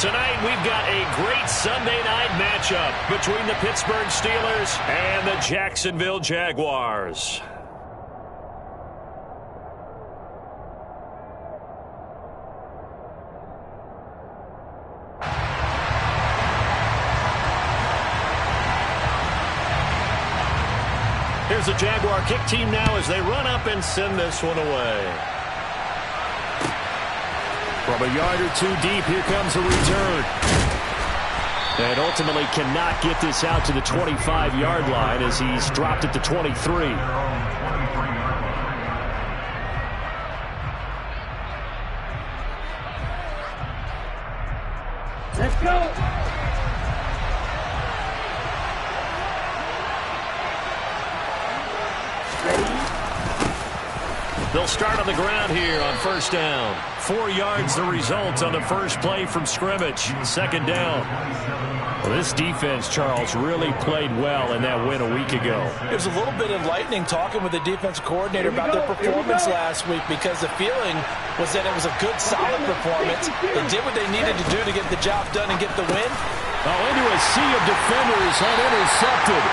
Tonight, we've got a great Sunday night matchup between the Pittsburgh Steelers and the Jacksonville Jaguars. Here's the Jaguar kick team now as they run up and send this one away. From a yard or two deep, here comes a return. And ultimately cannot get this out to the 25-yard line as he's dropped it to 23. Let's go. They'll start on the ground here on first down. 4 yards the result on the first play from scrimmage. Second down. Well, this defense, Charles, really played well in that win a week ago. It was a little bit enlightening talking with the defensive coordinator about their performance last week because the feeling was that it was a good, solid performance. They did what they needed to do to get the job done and get the win. Oh, into a sea of defenders unintercepted.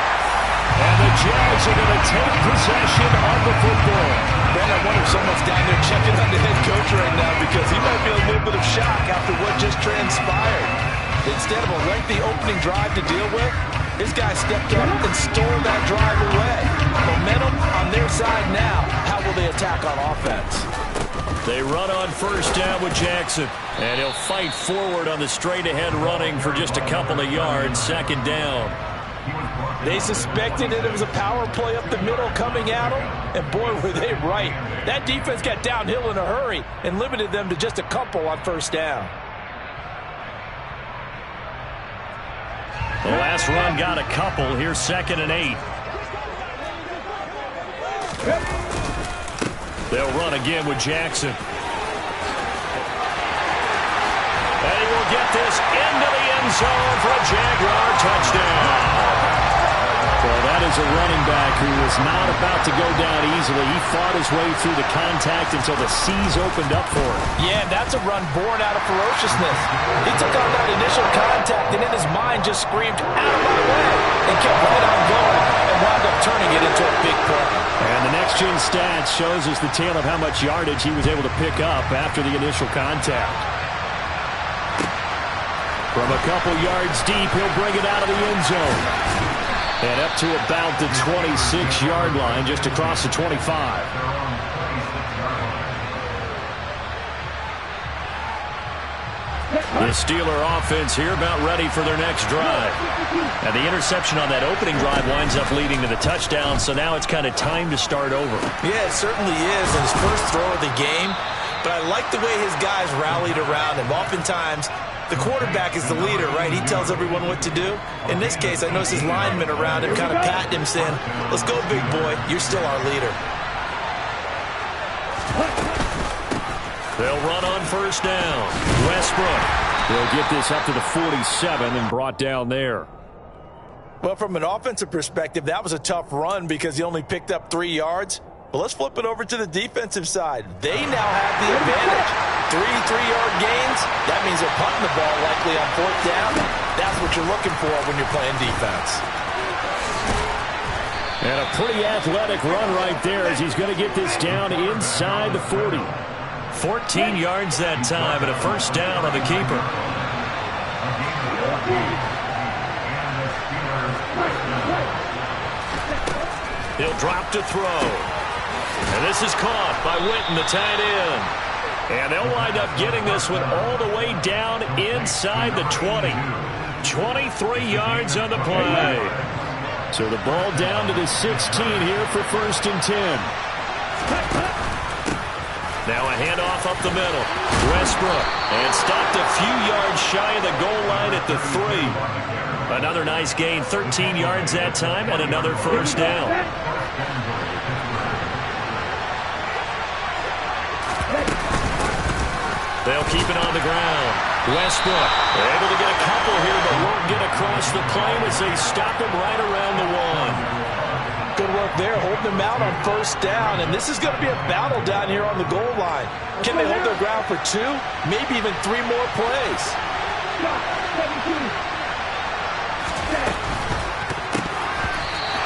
And the Jagz are going to take possession of the football. Man, I wonder if someone's down there checking on the head coach right now because he might be a little bit of shock after what just transpired. Instead of a lengthy opening drive to deal with, this guy stepped up and stole that drive away. Momentum on their side now. How will they attack on offense? They run on first down with Jackson. And he'll fight forward on the straight-ahead running for just a couple of yards. Second down. They suspected that it was a power play up the middle coming at them, and boy, were they right. That defense got downhill in a hurry and limited them to just a couple on first down. The last run got a couple. Here's 2nd and 8. They'll run again with Jackson. And he will get this into the end zone for a Jaguar touchdown. Well, that is a running back who was not about to go down easily. He fought his way through the contact until the seas opened up for him. Yeah, that's a run born out of ferociousness. He took on that initial contact, and in his mind just screamed, out of my way, and kept right on going and wound up turning it into a big play. And the next-gen stats shows us the tale of how much yardage he was able to pick up after the initial contact. From a couple yards deep, he'll bring it out of the end zone. And up to about the 26-yard line, just across the 25. The Steeler offense here about ready for their next drive. And the interception on that opening drive winds up leading to the touchdown, so now it's kind of time to start over. Yeah, it certainly is in his first throw of the game. But I like the way his guys rallied around him. Oftentimes, the quarterback is the leader, right? He tells everyone what to do. In this case, I notice his linemen around him kind of patting him, saying, let's go, big boy. You're still our leader. They'll run on first down. Westbrook will get this up to the 47 and brought down there. Well, from an offensive perspective, that was a tough run because he only picked up 3 yards. But let's flip it over to the defensive side. They now have the advantage. 3 3-yard gains. That means they're punting the ball likely on 4th down. That's what you're looking for when you're playing defense. And a pretty athletic run right there as he's going to get this down inside the 40. 14 yards that time and a first down on the keeper. He'll drop to throw. And this is caught by Winton, the tight end. And they'll wind up getting this one all the way down inside the 20. 23 yards on the play. So the ball down to the 16 here for 1st and 10. Now a handoff up the middle. Westbrook. And stopped a few yards shy of the goal line at the 3. Another nice gain, 13 yards that time, and another first down. They'll keep it on the ground. Westbrook able to get a couple here, but won't get across the plane as they stop him right around the 1. Good work there, holding them out on first down. And this is going to be a battle down here on the goal line. Can they hold their ground for 2, maybe even 3 more plays?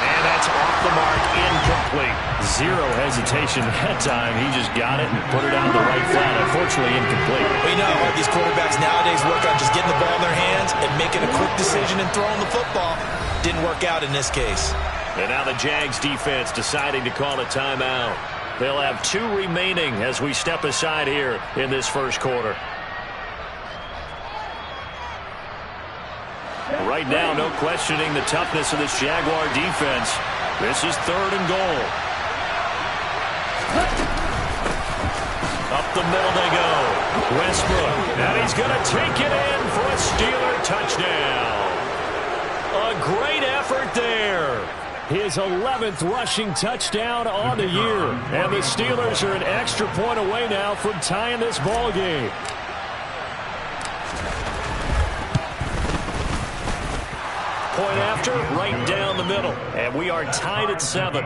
And that's off the mark, incomplete. Zero hesitation that time. He just got it and put it on the right flat. Unfortunately, incomplete. We know how these quarterbacks nowadays work on just getting the ball in their hands and making a quick decision and throwing the football. Didn't work out in this case. And now the Jags defense deciding to call a timeout. They'll have 2 remaining as we step aside here in this first quarter. Right now, no questioning the toughness of this Jaguar defense. This is 3rd and goal. Up the middle they go. Westbrook, and he's going to take it in for a Steeler touchdown. A great effort there. His 11th rushing touchdown on the year. And the Steelers are an extra point away now from tying this ball game. Point after, right down the middle. And we are tied at 7.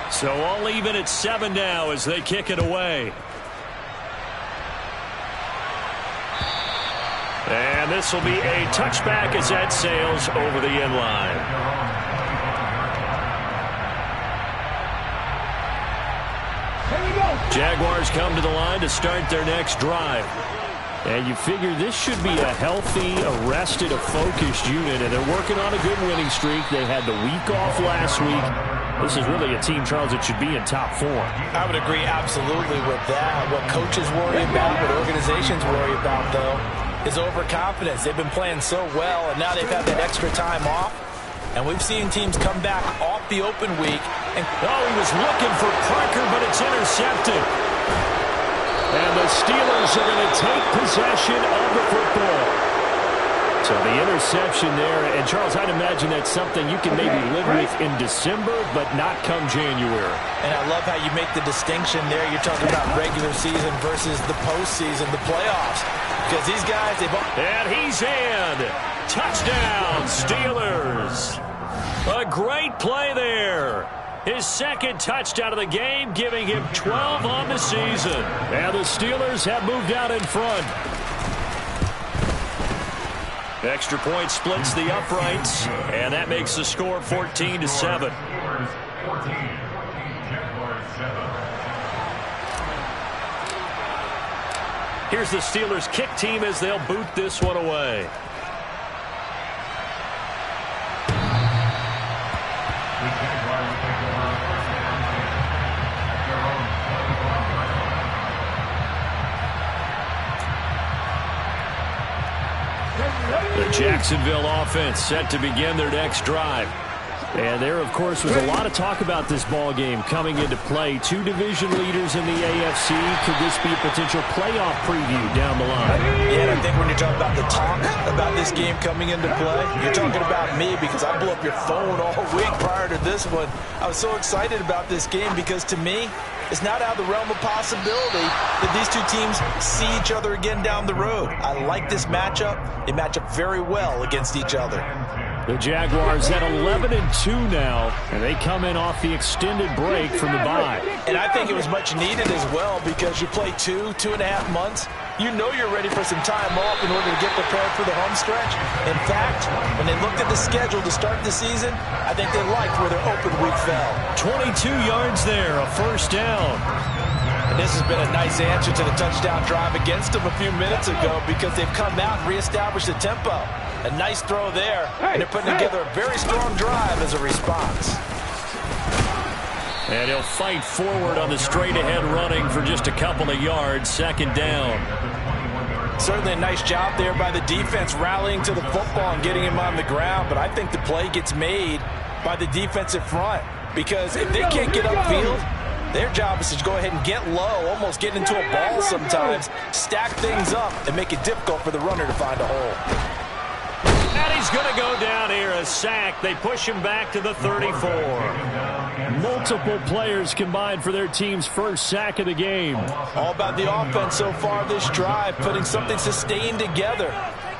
So all even at 7 now as they kick it away. And this will be a touchback as that sails over the end line. Jaguars come to the line to start their next drive. And you figure this should be a healthy, arrested, a focused unit. And they're working on a good winning streak. They had the week off last week. This is really a team, Charles, that should be in top form. I would agree absolutely with that. What coaches worry about, what organizations worry about, though, is overconfidence. They've been playing so well, and now they've had that extra time off. And we've seen teams come back off the open week. And he was looking for Parker, but it's intercepted. And the Steelers are going to take possession of the football. So the interception there, and Charles, I'd imagine that's something you can maybe live with in December, but not come January. And I love how you make the distinction there. You're talking about regular season versus the postseason, the playoffs. Because these guys, and he's in. Touchdown, Steelers. A great play there. His 2nd touchdown of the game, giving him 12 on the season. And the Steelers have moved out in front. Extra point splits the uprights, and that makes the score 14-7. Here's the Steelers kick team as they'll boot this one away. The Jacksonville offense set to begin their next drive. And there, of course, was a lot of talk about this ball game coming into play. 2 division leaders in the AFC. Could this be a potential playoff preview down the line? Yeah, and I think when you're talking about the talk about this game coming into play, you're talking about me because I blew up your phone all week prior to this one. I was so excited about this game because, to me, it's not out of the realm of possibility that these 2 teams see each other again down the road. I like this matchup. They match up very well against each other. The Jaguars at 11-2 now, and they come in off the extended break from the bye. And I think it was much needed as well because you play 2.5 months. You know you're ready for some time off in order to get prepared for the home stretch. In fact, when they looked at the schedule to start the season, I think they liked where their open week fell. 22 yards there, a first down. And this has been a nice answer to the touchdown drive against them a few minutes ago because they've come out and reestablished the tempo. A nice throw there, and they're putting together a very strong drive as a response. And he'll fight forward on the straight-ahead running for just a couple of yards, 2nd down. Certainly a nice job there by the defense rallying to the football and getting him on the ground, but I think the play gets made by the defensive front because if they can't get upfield, their job is to go ahead and get low, almost get into a ball sometimes, stack things up, and make it difficult for the runner to find a hole. And he's going to go down here, a sack. They push him back to the 34. Multiple players combined for their team's first sack of the game. All about the offense so far this drive, putting something sustained together.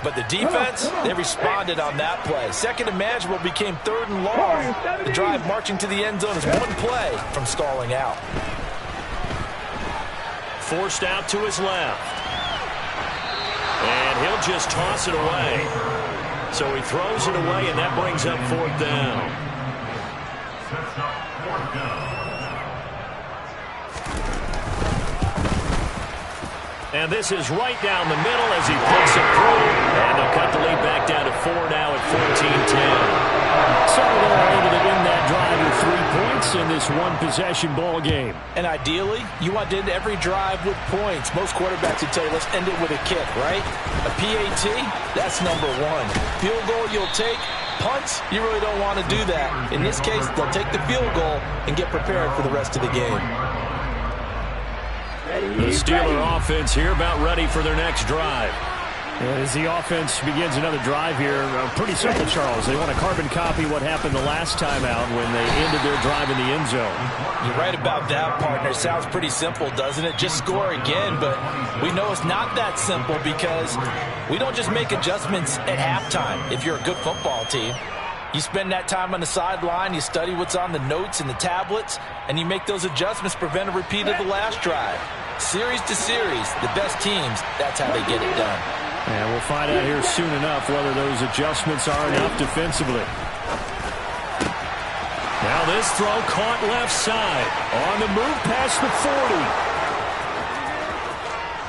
But the defense, they responded on that play. Second and manageable became 3rd and long. The drive marching to the end zone is one play from stalling out. Forced out to his left. And he'll just toss it away. So he throws it away, and that brings up 4th down. And this is right down the middle as he puts it through. And they'll cut the lead back down to 4 now at 14-10. So they're able to win that drive with 3 points in this one-possession ball game. And ideally, you want to end every drive with points. Most quarterbacks would tell you, let's end it with a kick, right? A PAT, that's number 1. Field goal you'll take. Punts, you really don't want to do that. In this case, they'll take the field goal and get prepared for the rest of the game. The Steeler offense here about ready for their next drive. As the offense begins another drive here, pretty simple, Charles. They want to carbon copy what happened the last time out when they ended their drive in the end zone. You're right about that, partner. Sounds pretty simple, doesn't it? Just score again, but we know it's not that simple because we don't just make adjustments at halftime if you're a good football team. You spend that time on the sideline, you study what's on the notes and the tablets, and you make those adjustments to prevent a repeat of the last drive. Series to series, the best teams, that's how they get it done. And we'll find out here soon enough whether those adjustments are enough defensively. Now this throw caught left side. On the move past the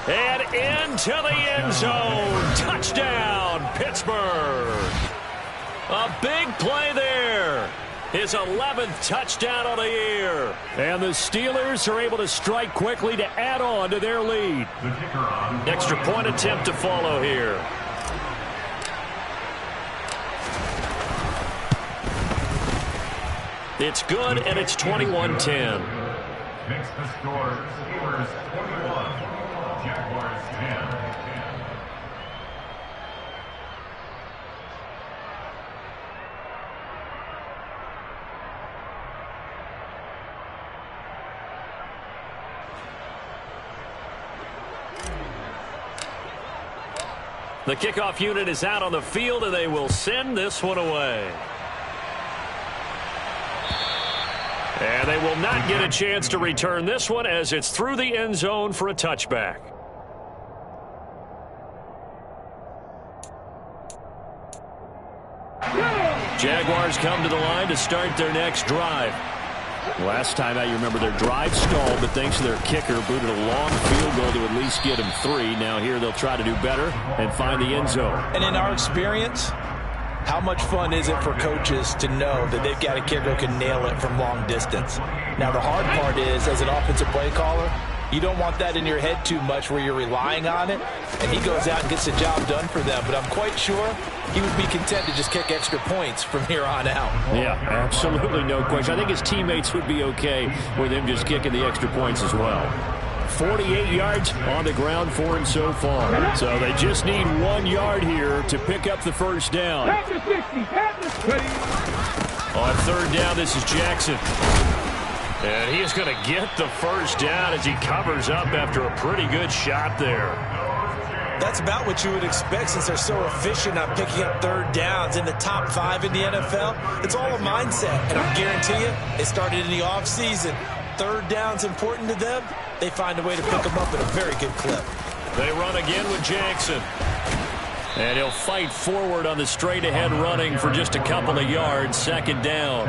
40. And into the end zone. Touchdown, Pittsburgh. A big play there. His 11th touchdown of the year. And the Steelers are able to strike quickly to add on to their lead. Extra point attempt to follow here. It's good, and it's 21-10. Makes the score Steelers 21, Jaguars 10. The kickoff unit is out on the field, and they will send this one away. And they will not get a chance to return this one as it's through the end zone for a touchback. Jaguars come to the line to start their next drive. Last time out, you remember their drive stalled, but thanks to their kicker, booted a long field goal to at least get them 3. Now here they'll try to do better and find the end zone. And in our experience, how much fun is it for coaches to know that they've got a kicker who can nail it from long distance? Now the hard part is, as an offensive play caller, you don't want that in your head too much where you're relying on it, and he goes out and gets the job done for them. But I'm quite sure he would be content to just kick extra points from here on out. Yeah, absolutely no question. I think his teammates would be okay with him just kicking the extra points as well. 48 yards on the ground for him so far. So they just need 1 yard here to pick up the first down. On 3rd down, this is Jackson. And he is going to get the first down as he covers up after a pretty good shot there. That's about what you would expect since they're so efficient on picking up 3rd downs in the top 5 in the NFL. It's all a mindset, and I guarantee you, it started in the offseason. 3rd down's important to them. They find a way to pick them up at a very good clip. They run again with Jackson. And he'll fight forward on the straight-ahead running for just a couple of yards. 2nd down.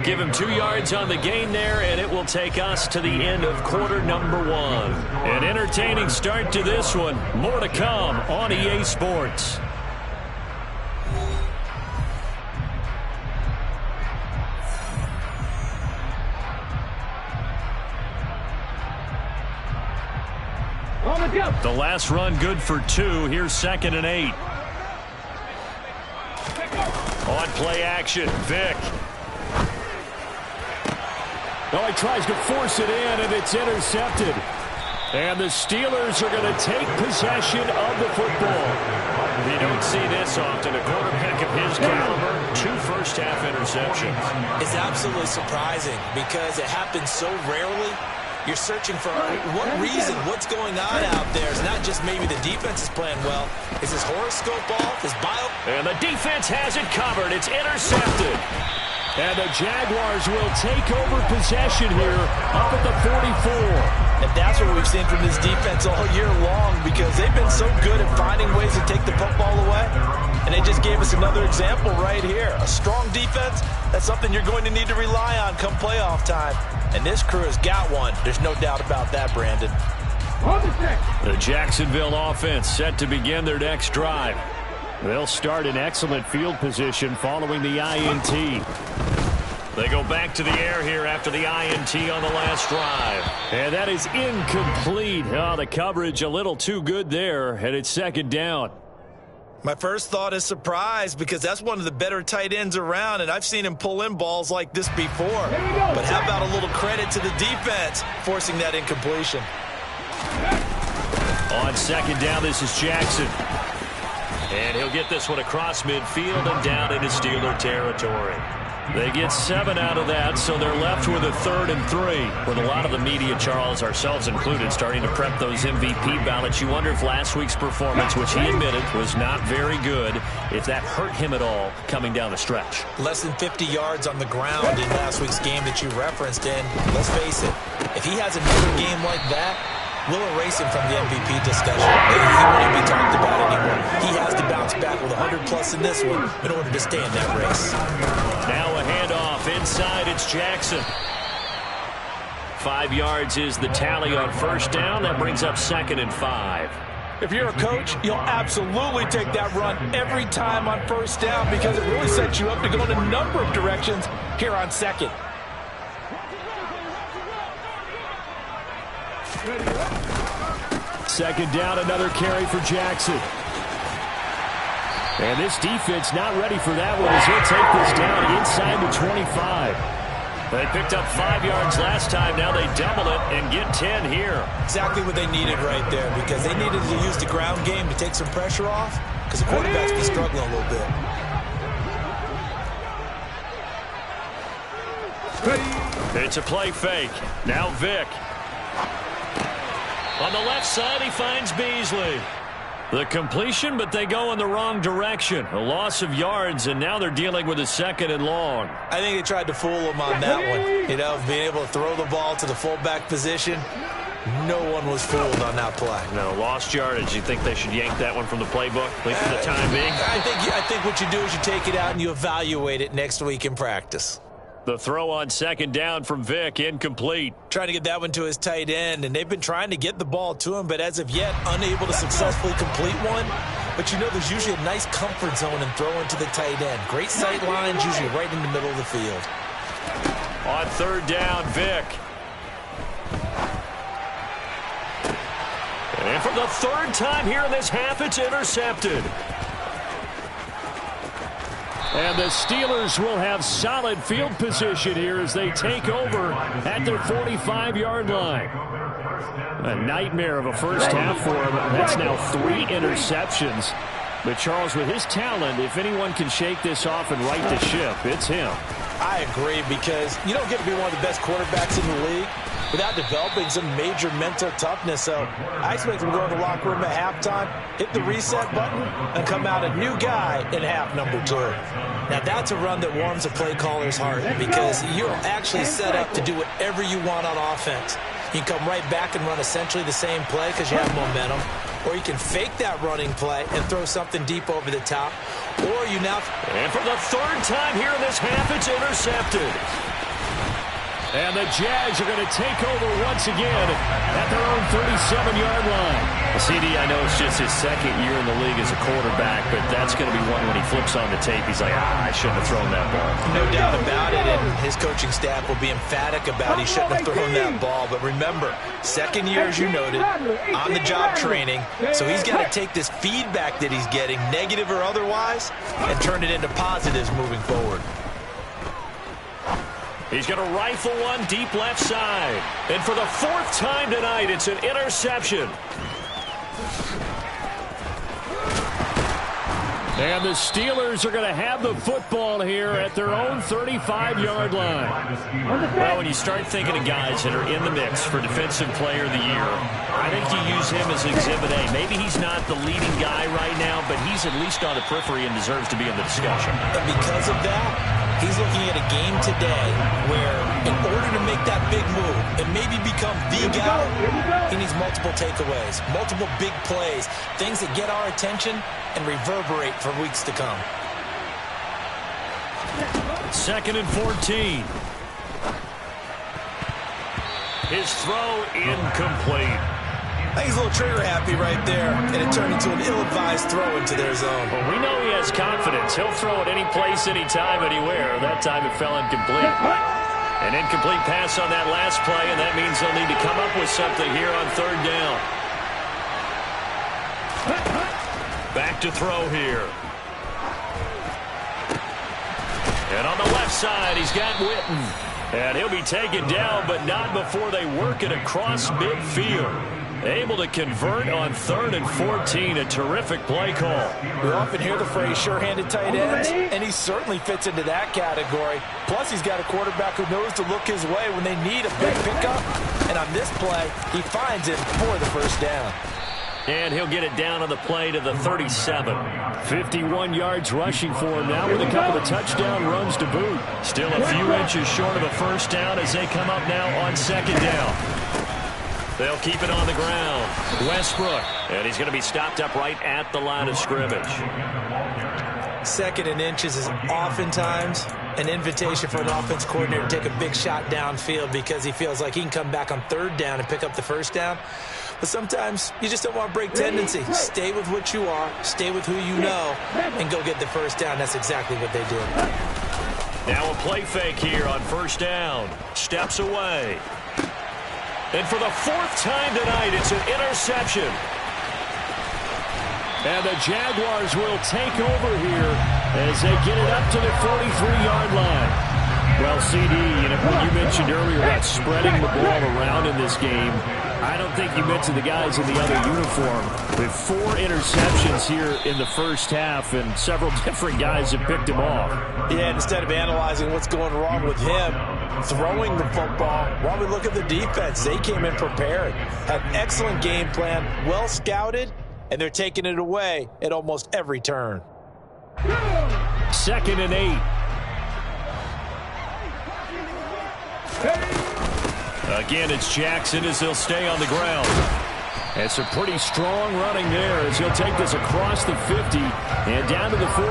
Give him 2 yards on the gain there, and it will take us to the end of quarter number 1. An entertaining start to this one. More to come on EA Sports. The last run good for 2. Here's 2nd and 8. On play action, Vick. Oh, he tries to force it in, and it's intercepted. And the Steelers are going to take possession of the football. You don't see this often. A quarterback of his caliber, 2 first-half interceptions. It's absolutely surprising because it happens so rarely. You're searching for what reason, what's going on out there. It's not just maybe the defense is playing well. Is his horoscope off? His bio? And the defense has it covered. It's intercepted. And the Jaguars will take over possession here up at the 44. And that's what we've seen from this defense all year long because they've been so good at finding ways to take the football away. And they just gave us another example right here. A strong defense, that's something you're going to need to rely on come playoff time. And this crew has got one. There's no doubt about that, Brandon. The Jacksonville offense set to begin their next drive. They'll start in excellent field position following the INT. They go back to the air here after the INT on the last drive. And that is incomplete. Oh, the coverage a little too good there, and it's second down. My first thought is surprise because that's one of the better tight ends around, and I've seen him pull in balls like this before. But how about a little credit to the defense forcing that incompletion? On second down, this is Jackson. And he'll get this one across midfield and down into Steeler territory. They get 7 out of that, so they're left with a 3rd and 3. With a lot of the media, Charles, ourselves included, starting to prep those MVP ballots, you wonder if last week's performance, which he admitted was not very good, if that hurt him at all coming down the stretch. Less than 50 yards on the ground in last week's game that you referenced, and let's face it, if he has another game like that, we'll erase him from the MVP discussion. He won't even be talked about anymore. He has to bounce back with 100+ in this one in order to stay in that race. Now a handoff inside. It's Jackson. 5 yards is the tally on first down. That brings up 2nd and 5. If you're a coach, you'll absolutely take that run every time on first down because it really sets you up to go in a number of directions here on second. Second down, another carry for Jackson. And this defense not ready for that one as he'll take this down inside the 25. They picked up 5 yards last time. Now they double it and get 10 here. Exactly what they needed right there because they needed to use the ground game to take some pressure off because the quarterback's been struggling a little bit. It's a play fake. Now Vick. On the left side, he finds Beasley. The completion, but they go in the wrong direction. A loss of yards, and now they're dealing with a 2nd and long. I think they tried to fool him on that one. You know, being able to throw the ball to the fullback position. No one was fooled on that play. No, lost yardage. You think they should yank that one from the playbook, at least for the time being? I think what you do is you take it out and you evaluate it next week in practice. The throw on second down from Vick, incomplete. Trying to get that one to his tight end, and they've been trying to get the ball to him, but as of yet, unable to successfully complete one. But you know there's usually a nice comfort zone in throwing to the tight end. Great sight lines, usually right in the middle of the field. On third down, Vick. And for the 3rd time here in this half, it's intercepted. And the Steelers will have solid field position here as they take over at their 45-yard line. A nightmare of a first half for him. That's now 3 interceptions. But Charles, with his talent, if anyone can shake this off and right the ship, it's him. I agree because you don't get to be one of the best quarterbacks in the league without developing some major mental toughness. So I expect him to go in the locker room at halftime, hit the reset button, and come out a new guy in half number 2. Now that's a run that warms a play caller's heart because you're actually set up to do whatever you want on offense. You can come right back and run essentially the same play because you have momentum. Or you can fake that running play and throw something deep over the top. Or you now... And for the 3rd time here in this half, it's intercepted. And the Jagz are going to take over once again at their own 37-yard line. CD, I know it's just his 2nd year in the league as a quarterback, but that's going to be one when he flips on the tape. He's like, I shouldn't have thrown that ball. No doubt about it, and his coaching staff will be emphatic about he shouldn't have thrown that ball. But remember, 2nd year, as you noted, on-the-job training, so he's got to take this feedback that he's getting, negative or otherwise, and turn it into positives moving forward. He's going to rifle one deep left side. And for the 4th time tonight, it's an interception. And the Steelers are going to have the football here at their own 35-yard line. Well, when you start thinking of guys that are in the mix for Defensive Player of the Year, I think you use him as Exhibit A. Maybe he's not the leading guy right now, but he's at least on the periphery and deserves to be in the discussion. And because of that, he's looking at a game today where in order to make that big move and maybe become the guy, he needs multiple takeaways, multiple big plays, things that get our attention and reverberate for weeks to come. 2nd and 14. His throw incomplete. I think he's a little trigger happy right there, and it turned into an ill-advised throw into their zone. Well, we know he has confidence. He'll throw it any place, anytime, anywhere. That time it fell incomplete. An incomplete pass on that last play, and that means they'll need to come up with something here on 3rd down. Back to throw here. And on the left side, he's got Witten. And he'll be taken down, but not before they work it across midfield. Able to convert on 3rd and 14. A terrific play call. We often hear the phrase sure-handed tight ends, and he certainly fits into that category. Plus, he's got a quarterback who knows to look his way when they need a big pickup. And on this play, he finds him for the first down. And he'll get it down on the play to the 37. 51 yards rushing for him now with a couple of touchdown runs to boot. Still a few inches short of a first down as they come up now on 2nd down. They'll keep it on the ground. Westbrook. And he's going to be stopped up right at the line of scrimmage. 2nd and inches is oftentimes an invitation for an offense coordinator to take a big shot downfield because he feels like he can come back on 3rd down and pick up the first down. But sometimes you just don't want to break tendency. Stay with what you are, stay with who you know, and go get the first down. That's exactly what they did. Now a play fake here on 1st down. Steps away. And for the 4th time tonight, it's an interception. And the Jaguars will take over here as they get it up to the 43-yard line. Well, CD, what you mentioned earlier about spreading the ball around in this game, I don't think you mentioned the guys in the other uniform. With 4 interceptions here in the first half, and several different guys have picked him off. Yeah, instead of analyzing what's going wrong with him throwing the football, while we look at the defense, they came in prepared, had an excellent game plan, well scouted, and they're taking it away at almost every turn. 2nd and 8. Again, it's Jackson as he'll stay on the ground. It's a pretty strong running there as he'll take this across the 50 and down to the 44.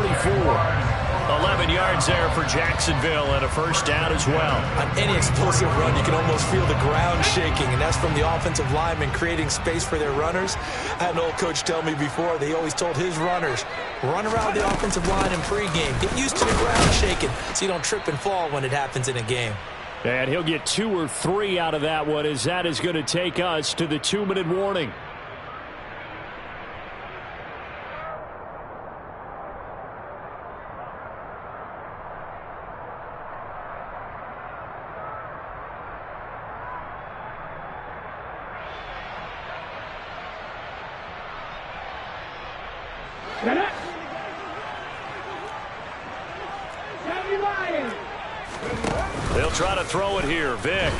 11 yards there for Jacksonville and a first down as well. On any explosive run, you can almost feel the ground shaking, and that's from the offensive linemen creating space for their runners. I had an old coach tell me before that he always told his runners, run around the offensive line in pregame. Get used to the ground shaking so you don't trip and fall when it happens in a game. And he'll get 2 or 3 out of that one as that is going to take us to the 2-minute warning. They'll try to throw it here. Vick.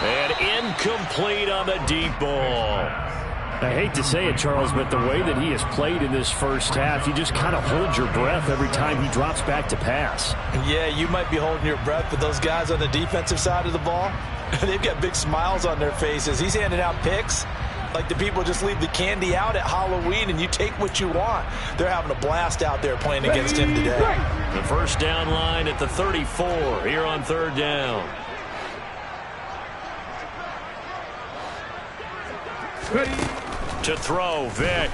And incomplete on the deep ball. I hate to say it, Charles, but the way that he has played in this first half, you just kind of hold your breath every time he drops back to pass. Yeah, you might be holding your breath, but those guys on the defensive side of the ball, they've got big smiles on their faces. He's handing out picks like the people just leave the candy out at Halloween and you take what you want. They're having a blast out there playing against him today. The first down line at the 34 here on 3rd down. To throw, Vick.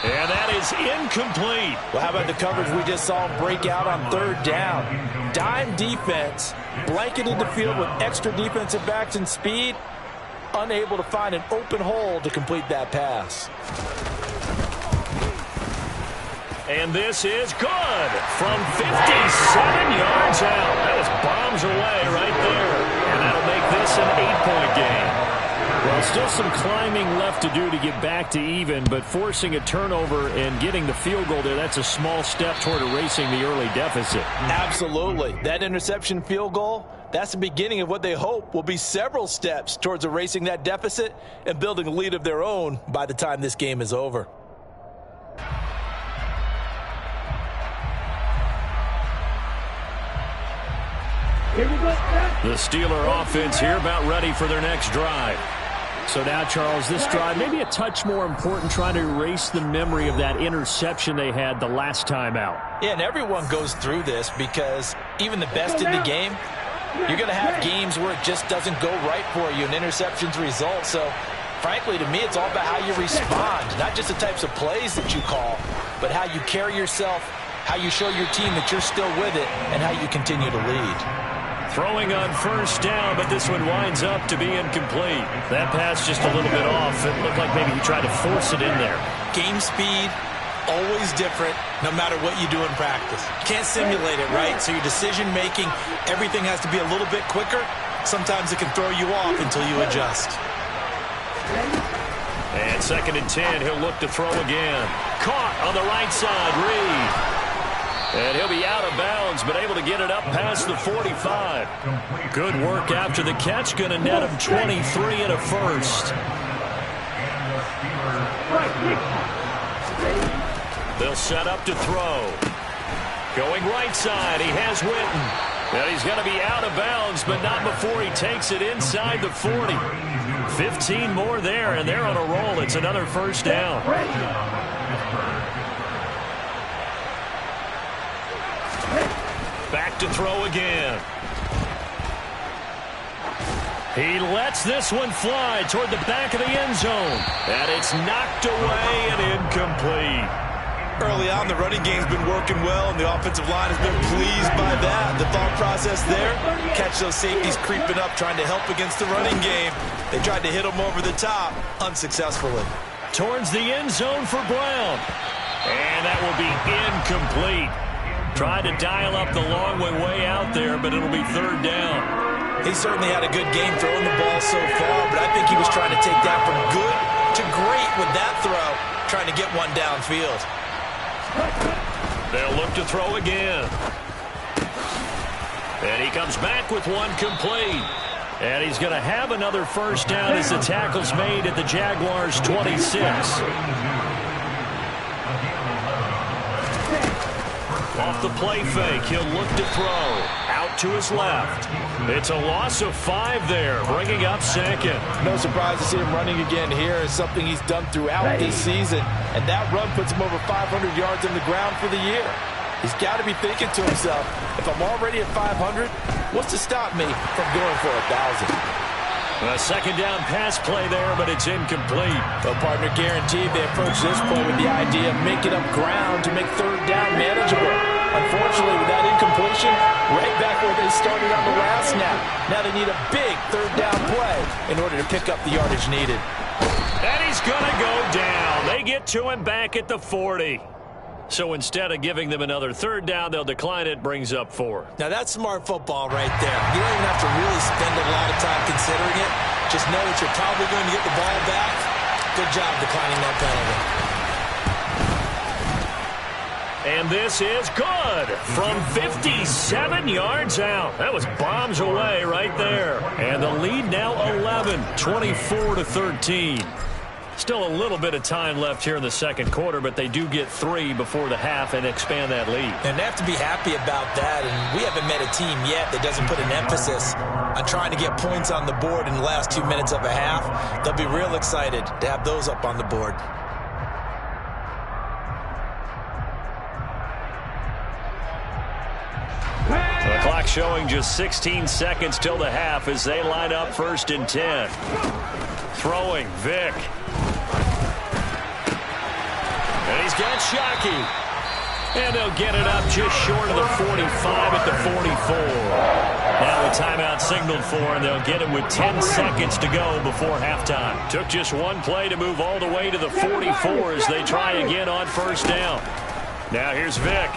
And that is incomplete. Well, how about the coverage we just saw him break out on 3rd down? Dime defense, blanketed the field with extra defensive backs and speed, unable to find an open hole to complete that pass. And this is good from 57 yards out. That is bombs away right there. And that'll make this an 8-point game. Well, still some climbing left to do to get back to even, but forcing a turnover and getting the field goal there, that's a small step toward erasing the early deficit. Absolutely. That interception field goal, that's the beginning of what they hope will be several steps towards erasing that deficit and building a lead of their own by the time this game is over. The Steeler offense here about ready for their next drive. So now, Charles, this drive maybe a touch more important, trying to erase the memory of that interception they had the last time out. Yeah, and everyone goes through this because even the best in the game, you're going to have games where it just doesn't go right for you and interceptions result. So, frankly, to me, it's all about how you respond, not just the types of plays that you call, but how you carry yourself, how you show your team that you're still with it, and how you continue to lead. Throwing on first down, but this one winds up to be incomplete. That pass just a little bit off. It looked like maybe he tried to force it in there. Game speed, always different, no matter what you do in practice. You can't simulate it, right? So your decision-making, everything has to be a little bit quicker. Sometimes it can throw you off until you adjust. And 2nd and 10, he'll look to throw again. Caught on the right side, Reed. And he'll be out of bounds, but able to get it up past the 45. Good work after the catch. Going to net him 23 and a first. They'll set up to throw. Going right side, he has Witten. And he's going to be out of bounds, but not before he takes it inside the 40. 15 more there, and they're on a roll. It's another first down. Back to throw again. He lets this one fly toward the back of the end zone. And it's knocked away and incomplete. Early on, the running game's been working well, and the offensive line has been pleased by that. The thought process there, catch those safeties creeping up, trying to help against the running game. They tried to hit them over the top, unsuccessfully. Towards the end zone for Brown. And that will be incomplete. Tried to dial up the long way out there, but it'll be 3rd down. He certainly had a good game throwing the ball so far, but I think he was trying to take that from good to great with that throw, trying to get one downfield. They'll look to throw again. And he comes back with one complete. And he's going to have another first down as the tackle's made at the Jaguars' 26. Off the play fake, he'll look to throw. Out to his left. It's a loss of 5 there, bringing up 2nd. No surprise to see him running again here. It's something he's done throughout this season. And that run puts him over 500 yards on the ground for the year. He's got to be thinking to himself, if I'm already at 500, what's to stop me from going for 1,000? A 2nd down pass play there, but it's incomplete. The partner guaranteed they approach this play with the idea of making up ground to make 3rd down manageable. Unfortunately, with that incompletion, right back where they started on the last snap. Now they need a big 3rd down play in order to pick up the yardage needed. And he's going to go down. They get to him back at the 40. So instead of giving them another 3rd down, they'll decline it, brings up 4. Now that's smart football right there. You don't even have to really spend a lot of time considering it. Just know that you're probably going to get the ball back. Good job declining that penalty. And this is good from 57 yards out. That was bombs away right there. And the lead now 11, 24-13. Still a little bit of time left here in the 2nd quarter, but they do get 3 before the half and expand that lead. And they have to be happy about that. And we haven't met a team yet that doesn't put an emphasis on trying to get points on the board in the last 2 minutes of a half. They'll be real excited to have those up on the board. The clock showing just 16 seconds till the half as they line up 1st and 10. Throwing, Vick. And he's got Shockey. And they'll get it up just short of the 45 at the 44. Now a timeout signaled for, and they'll get it with 10 seconds to go before halftime. Took just one play to move all the way to the 44 as they try again on 1st down. Now here's Vick.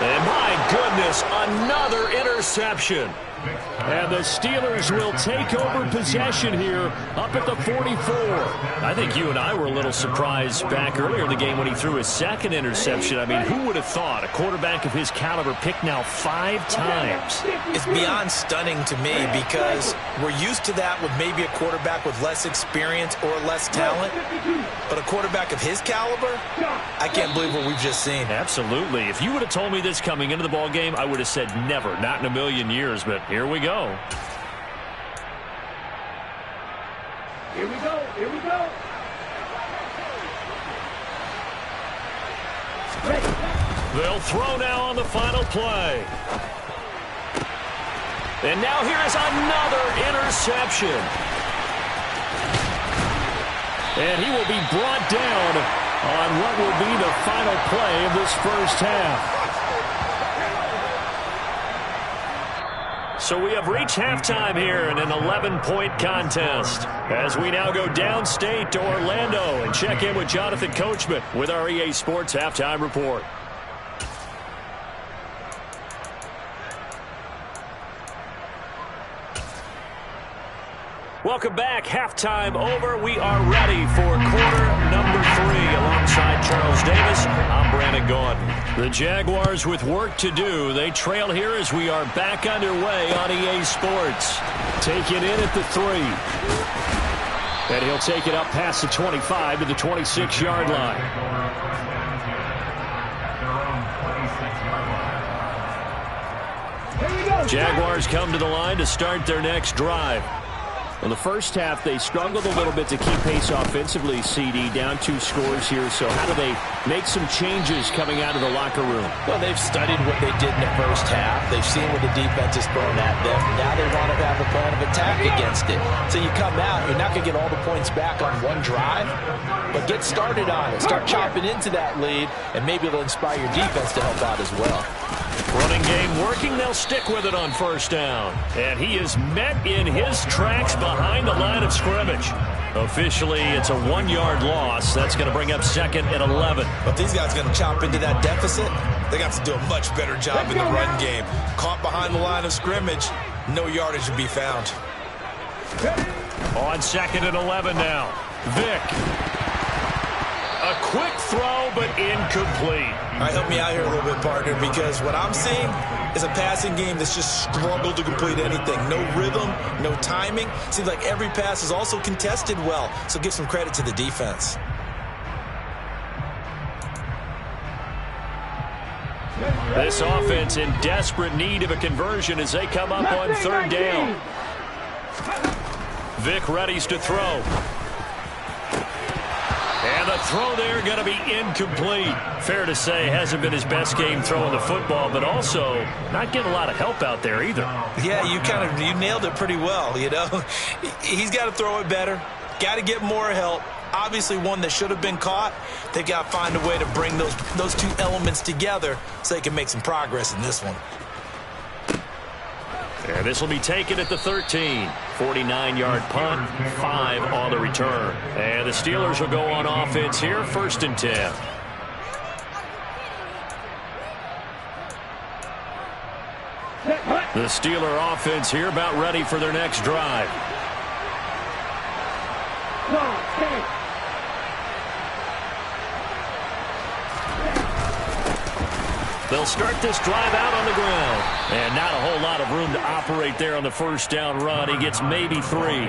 And my goodness, another interception. And the Steelers will take over possession here up at the 44. I think you and I were a little surprised back earlier in the game when he threw his second interception. I mean, who would have thought a quarterback of his caliber picked now 5 times? It's beyond stunning to me because we're used to that with maybe a quarterback with less experience or less talent. But a quarterback of his caliber, I can't believe what we've just seen. Absolutely. If you would have told me this coming into the ball game, I would have said never, not in a million years. But here we go. Here we go. Here we go. They'll throw now on the final play. And now here is another interception. And he will be brought down on what will be the final play of this first half. So we have reached halftime here in an 11-point contest as we now go downstate to Orlando and check in with Jonathan Coachman with our EA Sports Halftime Report. Welcome back. Halftime over. We are ready for quarter number 3 alongside Charles Davis. I'm Brandon Gaudin. The Jaguars with work to do. They trail here as we are back underway on EA Sports. Take it in at the 3. And he'll take it up past the 25 to the 26-yard line. Jaguars come to the line to start their next drive. In the first half, they struggled a little bit to keep pace offensively, CD, down 2 scores here. So how do they make some changes coming out of the locker room? Well, they've studied what they did in the first half. They've seen what the defense is throwing at them. Now they want to have a plan of attack against it. So you come out, you're not going to get all the points back on one drive, but get started on it. Start chopping into that lead, and maybe it'll inspire your defense to help out as well. Running game working. They'll stick with it on first down. And he is met in his tracks behind the line of scrimmage. Officially, it's a 1-yard loss. That's going to bring up second and 11. But these guys are going to chop into that deficit. They got to do a much better job in the run game. Caught behind the line of scrimmage, no yardage to be found. On second and 11 now. Vic. A quick throw, but incomplete. All right, help me out here a little bit, partner, because what I'm seeing is a passing game that's just struggled to complete anything. No rhythm, no timing. Seems like every pass is also contested well, so give some credit to the defense. This offense in desperate need of a conversion as they come up on third down. Vic readies to throw. And the throw there going to be incomplete. Fair to say, hasn't been his best game throwing the football, but also not getting a lot of help out there either. Yeah, you nailed it pretty well, you know. He's got to throw it better. Got to get more help. Obviously one that should have been caught. They got to find a way to bring those 2 elements together so they can make some progress in this one. And this will be taken at the 13. 49-yard punt, 5 on the return. And the Steelers will go on offense here, first and 10. The Steeler offense here about ready for their next drive. They'll start this drive out on the ground. And not a whole lot of room to operate there on the first down run. He gets maybe 3.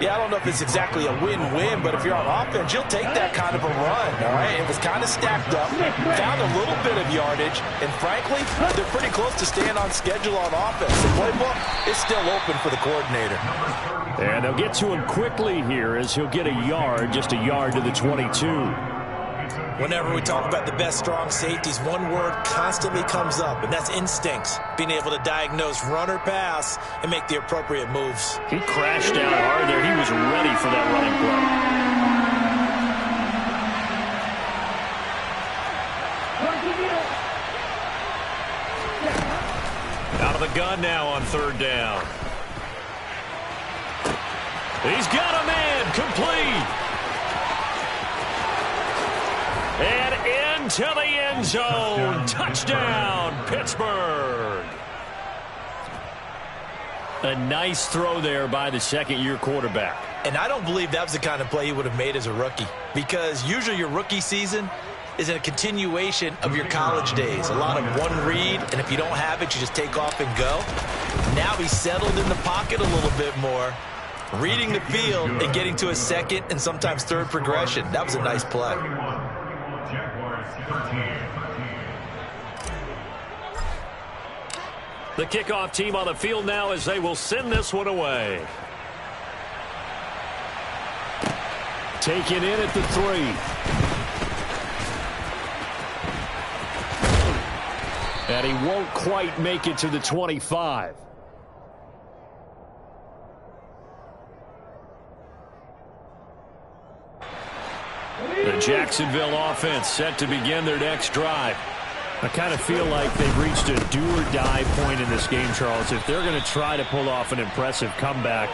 Yeah, I don't know if it's exactly a win-win, but if you're on offense, you'll take that kind of a run, all right? It was kind of stacked up, found a little bit of yardage, and frankly, they're pretty close to staying on schedule on offense. The playbook is still open for the coordinator. And they'll get to him quickly here as he'll get a yard, just a yard to the 22. Whenever we talk about the best strong safeties, one word constantly comes up, and that's instincts. Being able to diagnose run or pass and make the appropriate moves. He crashed down hard there. He was ready for that running play. Out of the gun now on third down. He's got a man complete. And into the end zone. Touchdown, Pittsburgh. A nice throw there by the second-year quarterback. And I don't believe that was the kind of play he would have made as a rookie, because usually your rookie season is a continuation of your college days. A lot of one read, and if you don't have it, you just take off and go. Now he's settled in the pocket a little bit more, reading the field and getting to a second and sometimes third progression. That was a nice play. The kickoff team on the field now as they will send this one away. Taken in at the 3. And he won't quite make it to the 25. The Jacksonville offense set to begin their next drive. I kind of feel like they've reached a do-or-die point in this game, Charles. If they're going to try to pull off an impressive comeback,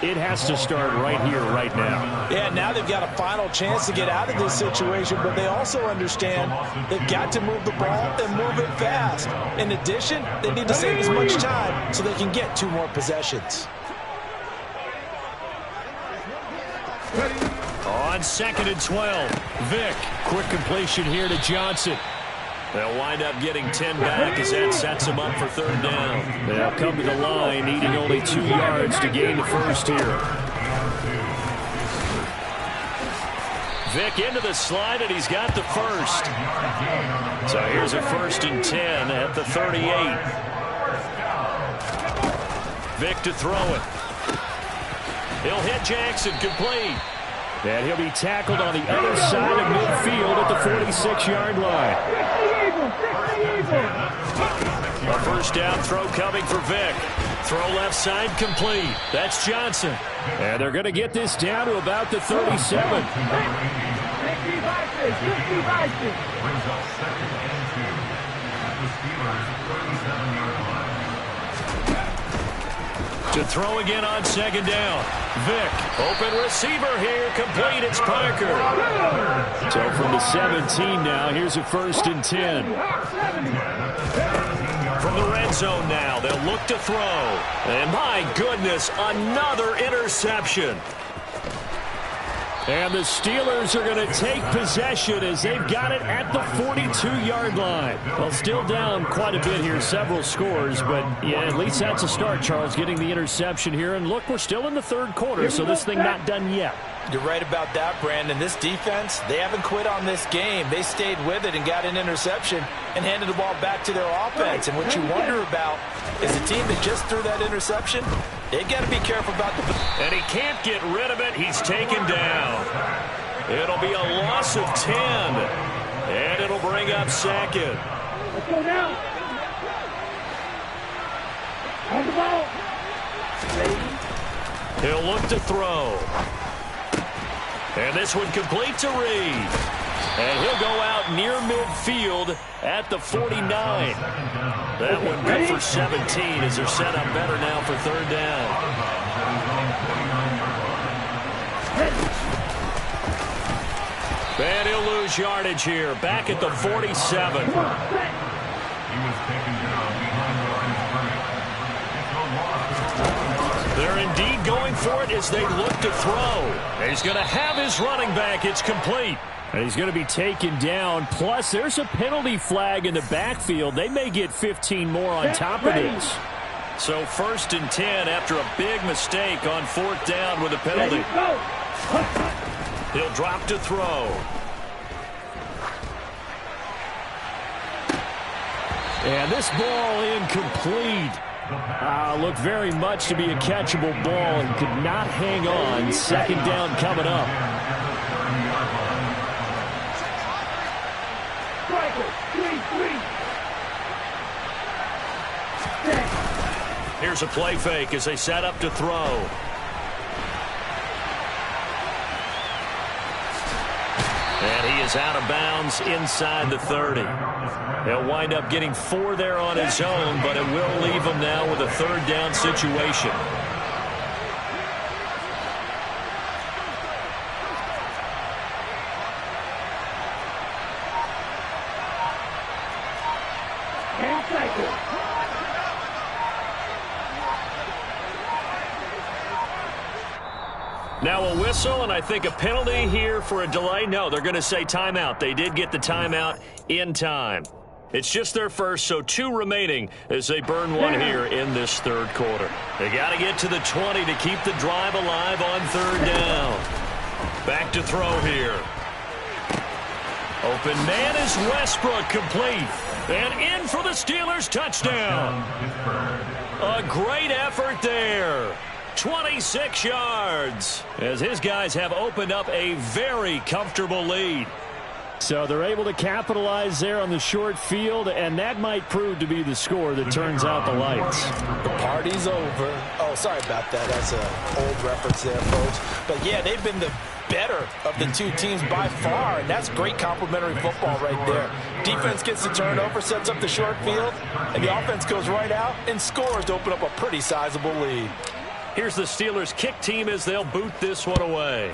it has to start right here, right now. Yeah, now they've got a final chance to get out of this situation, but they also understand they've got to move the ball and move it fast. In addition, they need to save as much time so they can get 2 more possessions. On 2nd and 12, Vick, quick completion here to Johnson. They'll wind up getting 10 back as that sets them up for 3rd down. They'll come to the line, needing only 2 yards to gain the first here. Vick into the slide, and he's got the first. So here's a 1st and 10 at the 38. Vick to throw it. He'll hit Jackson, complete. And he'll be tackled on the other side of midfield at the 46-yard line. A 1st down throw coming for Vick. Throw left side, complete. That's Johnson. And they're going to get this down to about the 37. Brings up 2nd and 2 at the Steelers' 37-yard line. To throw again on 2nd down. Vick, open receiver here, complete. It's Parker. So from the 17 now, here's a 1st and 10. From the red zone now, they'll look to throw. And my goodness, another interception. And the Steelers are going to take possession as they've got it at the 42-yard line. Well, still down quite a bit here, several scores, but yeah, at least that's a start, Charles, getting the interception here. And look, we're still in the 3rd quarter, so this thing not done yet. You're right about that, Brandon. This defense, they haven't quit on this game. They stayed with it and got an interception and handed the ball back to their offense. And what you wonder about is the team that just threw that interception, they got to be careful about the... And he can't get rid of it. He's taken down. It'll be a loss of 10. And it'll bring up 2nd. Let's go now. On the ball. He'll look to throw. And this one complete to Reed. And he'll go out near midfield at the 49. That one good for 17 as they're set up better now for 3rd down. And he'll lose yardage here. Back at the 47. He was taken down behind the line of scrimmage. They're indeed going for it as they look to throw. He's going to have his running back. It's complete. And he's going to be taken down. Plus, there's a penalty flag in the backfield. They may get 15 more on top of this. So 1st and 10 after a big mistake on 4th down with a penalty. He'll drop to throw. And this ball incomplete. Looked very much to be a catchable ball and could not hang on. 2nd down coming up. Here's a play fake as they set up to throw. And he is out of bounds inside the 30. He'll wind up getting 4 there on his own, but it will leave him now with a 3rd down situation. Now a whistle, and I think a penalty here for a delay. No, they're going to say timeout. They did get the timeout in time. It's just their first, so 2 remaining as they burn one here in this third quarter. They got to get to the 20 to keep the drive alive on third down. Back to throw here. Open man is Westbrook, complete. And in for the Steelers, touchdown. A great effort there. 26 yards as his guys have opened up a very comfortable lead. So they're able to capitalize there on the short field, and that might prove to be the score that turns out the lights. The party's over. Oh, sorry about that. That's an old reference there, folks. But, yeah, they've been the better of the 2 teams by far, and that's great complementary football right there. Defense gets the turnover, sets up the short field, and the offense goes right out and scores to open up a pretty sizable lead. Here's the Steelers kick team as they'll boot this one away.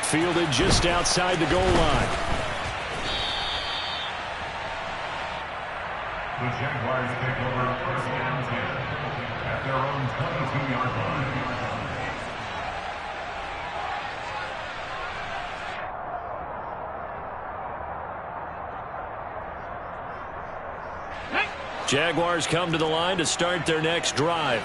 Fielded just outside the goal line. The Jaguars take over first and 10 at their own 22-yard line. Jaguars come to the line to start their next drive.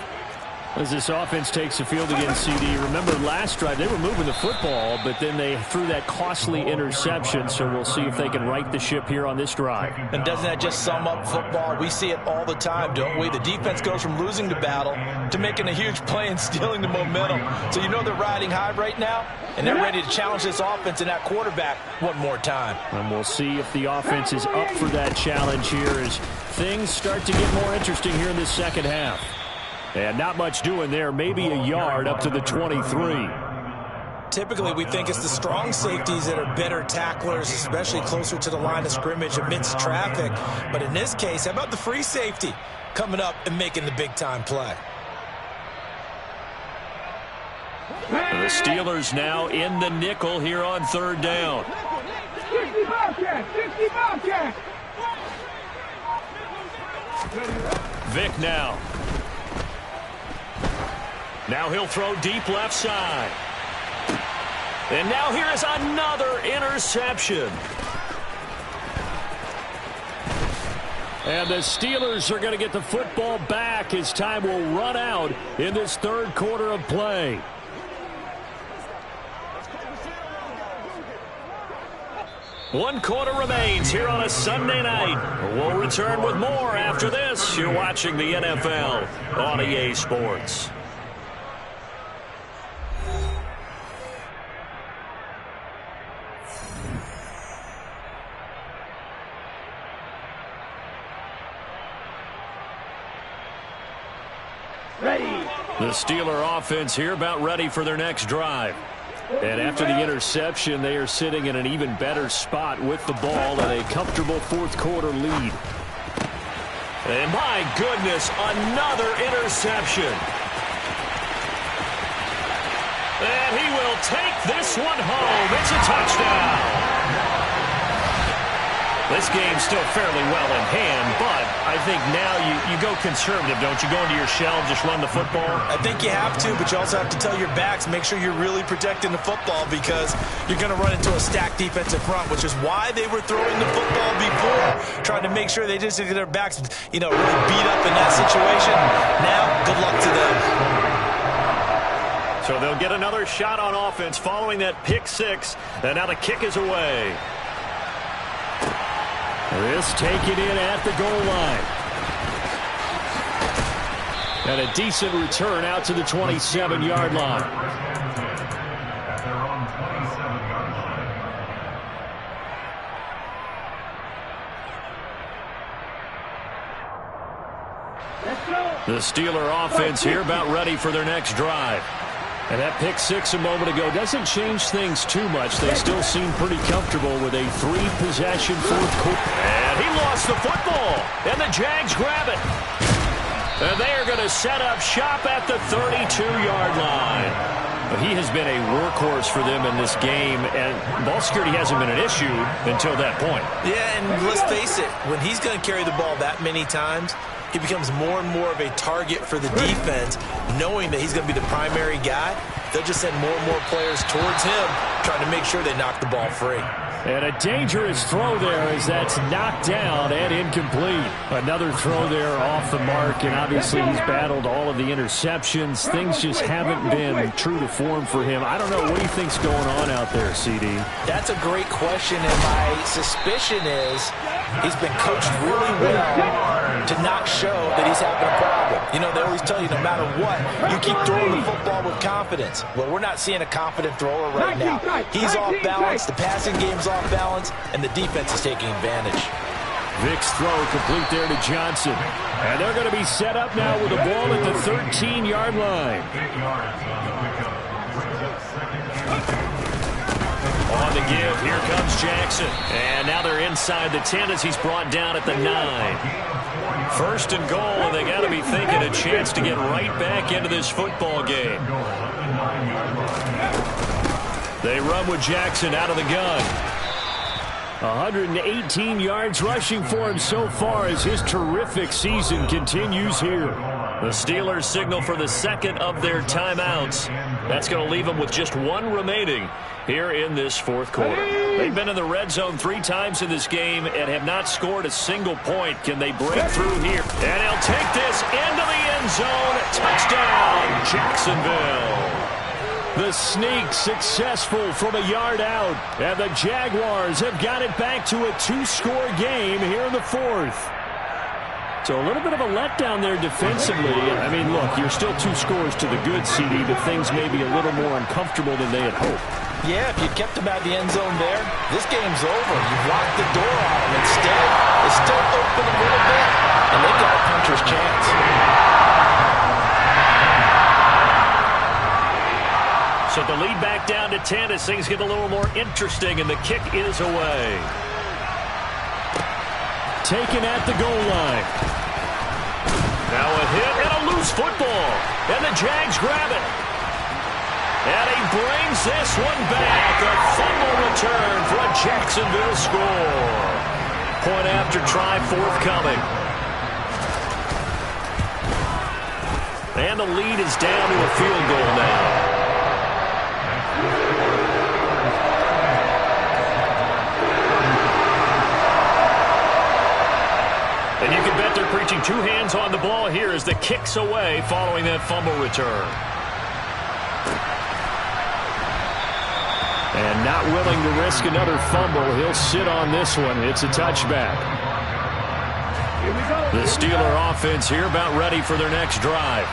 As this offense takes the field against CD, remember last drive they were moving the football, but then they threw that costly interception, so we'll see if they can right the ship here on this drive. And doesn't that just sum up football? We see it all the time, don't we? The defense goes from losing the battle to making a huge play and stealing the momentum. So you know they're riding high right now, and they're ready to challenge this offense and that quarterback one more time. And we'll see if the offense is up for that challenge here as things start to get more interesting here in this second half. And not much doing there, maybe a yard up to the 23. Typically, we think it's the strong safeties that are better tacklers, especially closer to the line of scrimmage amidst traffic. But in this case, how about the free safety coming up and making the big-time play? The Steelers now in the nickel here on third down. 60 Bobcats! 60 Bobcats! Vic now. Now he'll throw deep left side. And now here is another interception. And the Steelers are going to get the football back as time will run out in this third quarter of play. One quarter remains here on a Sunday night. We'll return with more after this. You're watching the NFL on EA Sports. The Steeler offense here about ready for their next drive. And after the interception, they are sitting in an even better spot with the ball and a comfortable fourth quarter lead. And my goodness, another interception. And he will take this one home. It's a touchdown. This game's still fairly well in hand, but I think now you go conservative, don't you? Go into your shell, just run the football? I think you have to, but you also have to tell your backs, make sure you're really protecting the football because you're going to run into a stacked defensive front, which is why they were throwing the football before, trying to make sure they just get their backs, really beat up in that situation. Now, good luck to them. So they'll get another shot on offense following that pick six, and now the kick is away. This taken in at the goal line. And a decent return out to the 27-yard line. At their own 27-yard line. The Steeler offense here about ready for their next drive. And that pick six a moment ago doesn't change things too much. They still seem pretty comfortable with a three-possession fourth quarter. And he lost the football. And the Jags grab it. And they are going to set up shop at the 32-yard line. But he has been a workhorse for them in this game, and ball security hasn't been an issue until that point. Yeah, and let's face it, when he's going to carry the ball that many times, he becomes more and more of a target for the defense, knowing that he's going to be the primary guy. They'll just send more and more players towards him, trying to make sure they knock the ball free. And a dangerous throw there as that's knocked down and incomplete. Another throw there off the mark, and obviously he's battled all of the interceptions. Things just haven't been true to form for him. I don't know. What do you think's going on out there, CD? That's a great question, and my suspicion is he's been coached really well to not show that he's having a problem. You know, they always tell you no matter what, you keep throwing the football with confidence. Well, we're not seeing a confident thrower right now. He's off balance, the passing game's off balance, and the defense is taking advantage. Vic's throw complete there to Johnson. And they're going to be set up now with the ball at the 13-yard line. On the give, here comes Jackson. And now they're inside the 10 as he's brought down at the 9. First and goal, and they got to be thinking a chance to get right back into this football game. They run with Jackson out of the gun. 118 yards rushing for him so far as his terrific season continues here. The Steelers signal for the second of their timeouts. That's going to leave them with just one remaining here in this fourth quarter. They've been in the red zone 3 times in this game and have not scored a single point. Can they break through here? And he'll take this into the end zone. Touchdown, Jacksonville. The sneak successful from a yard out. And the Jaguars have got it back to a 2-score game here in the fourth. So a little bit of a letdown there defensively. I mean, look, you're still 2 scores to the good, CD, but things may be a little more uncomfortable than they had hoped. Yeah, if you kept them out of the end zone there, this game's over. You've locked the door on them. Instead, it's still open a little bit, and they've got a puncher's chance. So the lead back down to 10 as things get a little more interesting, and the kick is away. Taken at the goal line. Now a hit and a loose football. And the Jags grab it. And he brings this one back. A fumble return for a Jacksonville score. Point after try forthcoming. And the lead is down to a field goal now. And you can bet they're preaching 2 hands on the ball here as the kick's away following that fumble return. And not willing to risk another fumble, he'll sit on this one. It's a touchback. The Steeler offense here about ready for their next drive.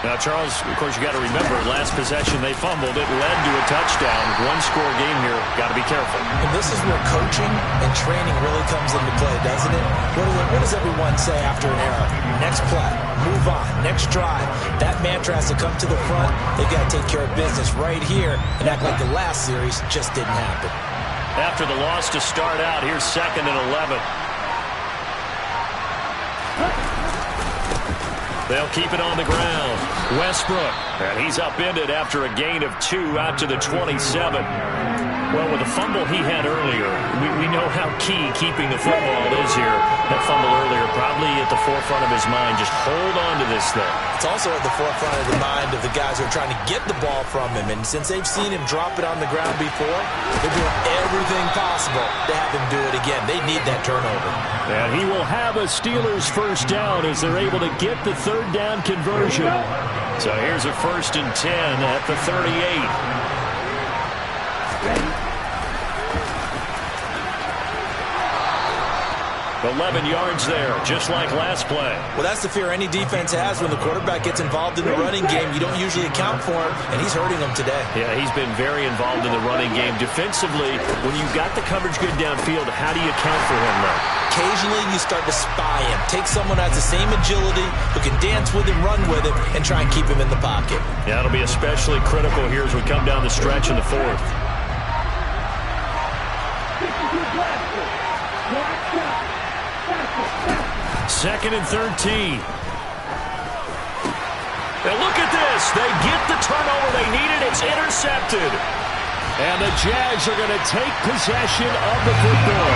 Now, Charles, of course, you got to remember, last possession they fumbled. It led to a touchdown. 1-score game here. Got to be careful. And this is where coaching and training really comes into play, doesn't it? What does everyone say after an error? Next play, move on, next drive. That mantra has to come to the front. They've got to take care of business right here and act like the last series just didn't happen. After the loss to start out, here's 2nd and 11. They'll keep it on the ground. Westbrook, and he's upended after a gain of 2 out to the 27. Well, with the fumble he had earlier, we know how key keeping the football is here. That fumble earlier probably at the forefront of his mind. Just hold on to this thing. It's also at the forefront of the mind of the guys who are trying to get the ball from him. And since they've seen him drop it on the ground before, they're doing everything possible to have him do it again. They need that turnover. And he will have a Steelers first down as they're able to get the 3rd down conversion. So here's a 1st and 10 at the 38. 11 yards there, just like last play. Well, that's the fear any defense has when the quarterback gets involved in the running game. You don't usually account for him, and he's hurting them today. Yeah, he's been very involved in the running game. Defensively, when you've got the coverage good downfield, how do you account for him, though? Occasionally, you start to spy him. Take someone who has the same agility, who can dance with him, run with him, and try and keep him in the pocket. Yeah, it'll be especially critical here as we come down the stretch in the 4th. Second and 13. And look at this. They get the turnover they needed. It's intercepted. And the Jagz are going to take possession of the football.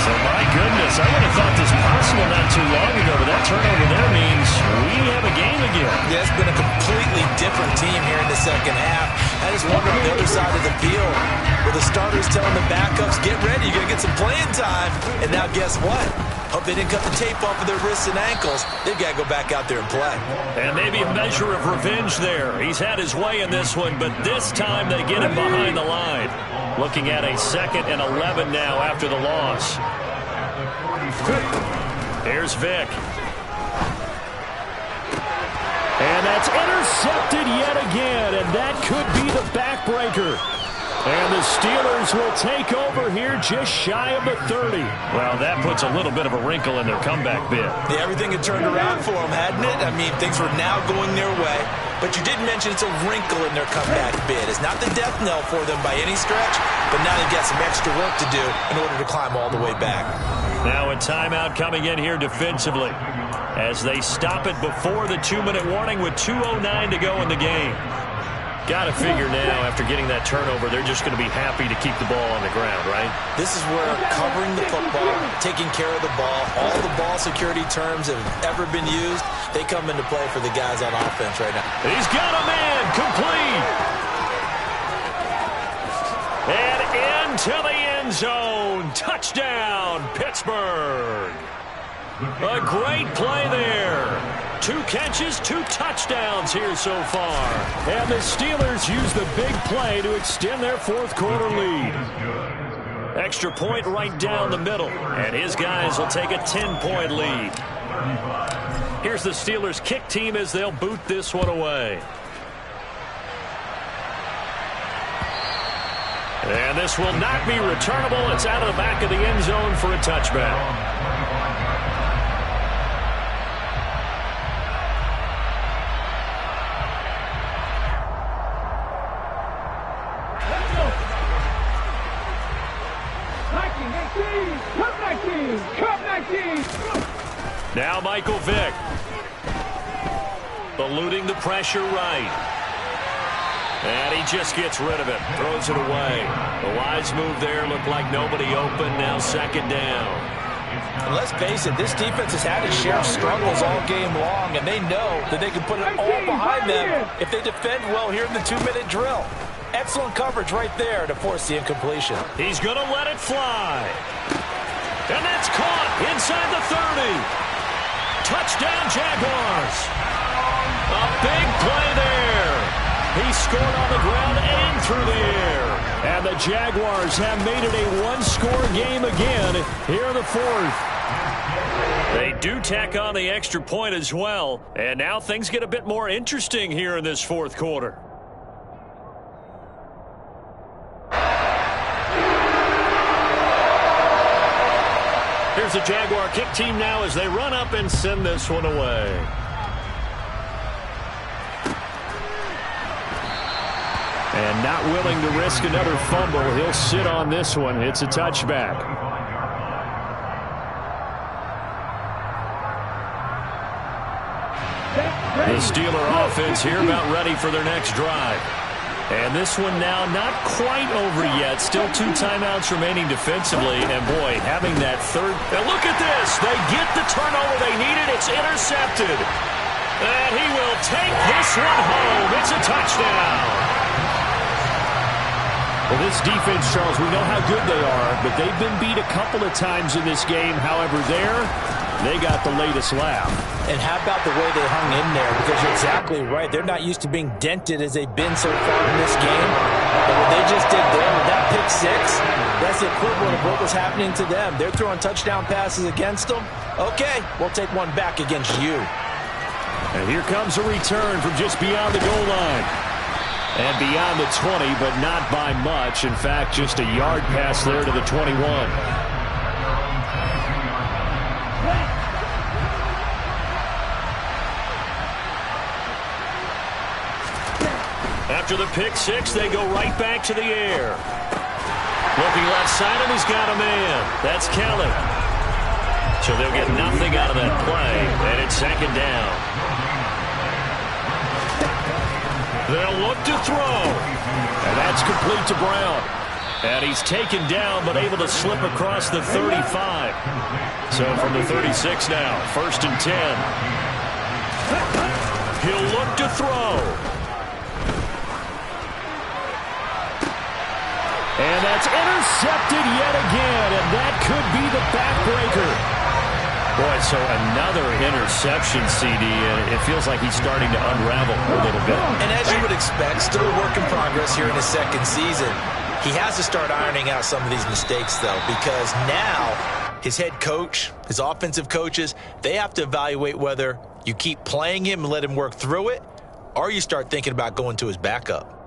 So, my goodness, I would have thought this possible not too long ago, but that turnover there means we have a game again. Yeah, it's been a completely different team here in the second half. I just wonder on the other side of the field, where the starters telling the backups, get ready, you're going to get some playing time. And now guess what? Hope they didn't cut the tape off of their wrists and ankles. They've got to go back out there and play. And maybe a measure of revenge there. He's had his way in this one, but this time they get him behind the line. Looking at a 2nd and 11 now after the loss. Here's Vic. And that's intercepted yet again, and that could be the backbreaker. And the Steelers will take over here just shy of the 30. Well, that puts a little bit of a wrinkle in their comeback bid. Yeah, everything had turned around for them, hadn't it? I mean, things were now going their way. But you did mention it's a wrinkle in their comeback bid. It's not the death knell for them by any stretch, but now they've got some extra work to do in order to climb all the way back. Now a timeout coming in here defensively as they stop it before the 2-minute warning with 2:09 to go in the game. Got to figure now, after getting that turnover, they're just going to be happy to keep the ball on the ground, right? This is where covering the football, taking care of the ball, all the ball security terms that have ever been used, they come into play for the guys on offense right now. He's got a man, complete. And into the end zone. Touchdown, Pittsburgh. A great play there. 2 catches, 2 touchdowns here so far. And the Steelers use the big play to extend their 4th quarter lead. Extra point right down the middle. And his guys will take a 10-point lead. Here's the Steelers kick team as they'll boot this one away. And this will not be returnable. It's out of the back of the end zone for a touchback. Now Michael Vick. Eluding the pressure right. And he just gets rid of it. Throws it away. The wise move there. Looked like nobody open. Now 2nd down. And let's face it, this defense has had its share of struggles all game long, and they know that they can put it all behind them if they defend well here in the 2-minute drill. Excellent coverage right there to force the incompletion. He's going to let it fly. And that's caught inside the 30. Touchdown, Jaguars. A big play there. He scored on the ground and through the air. And the Jaguars have made it a 1-score game again here in the 4th. They do tack on the extra point as well. And now things get a bit more interesting here in this 4th quarter. Here's the Jaguar kick team now as they run up and send this one away. And not willing to risk another fumble, he'll sit on this one. It's a touchback. The Steeler offense here about ready for their next drive. And this one now not quite over yet. Still 2 timeouts remaining defensively. And, boy, having that third. And look at this. They get the turnover they needed. It's intercepted. And he will take this one home. It's a touchdown. Well, this defense, Charles, we know how good they are, but they've been beat a couple of times in this game. However, they got the latest laugh. And how about the way they hung in there? Because you're exactly right. They're not used to being dented as they've been so far in this game. But what they just did there with that pick 6, that's the equivalent of what was happening to them. They're throwing touchdown passes against them. Okay, we'll take one back against you. And here comes a return from just beyond the goal line. And beyond the 20, but not by much. In fact, just a yard pass there to the 21. After the pick 6, they go right back to the air. Looking left side, and he's got a man. That's Kelly. So they'll get nothing out of that play, and it's 2nd down. They'll look to throw. And that's complete to Brown. And he's taken down, but able to slip across the 35. So from the 36 now, 1st and 10. He'll look to throw. And that's intercepted yet again, and that could be the backbreaker. Boy, so another interception, CD, and it feels like he's starting to unravel a little bit. And as you would expect, still a work in progress here in his second season. He has to start ironing out some of these mistakes, though, because now his head coach, his offensive coaches, they have to evaluate whether you keep playing him and let him work through it, or you start thinking about going to his backup.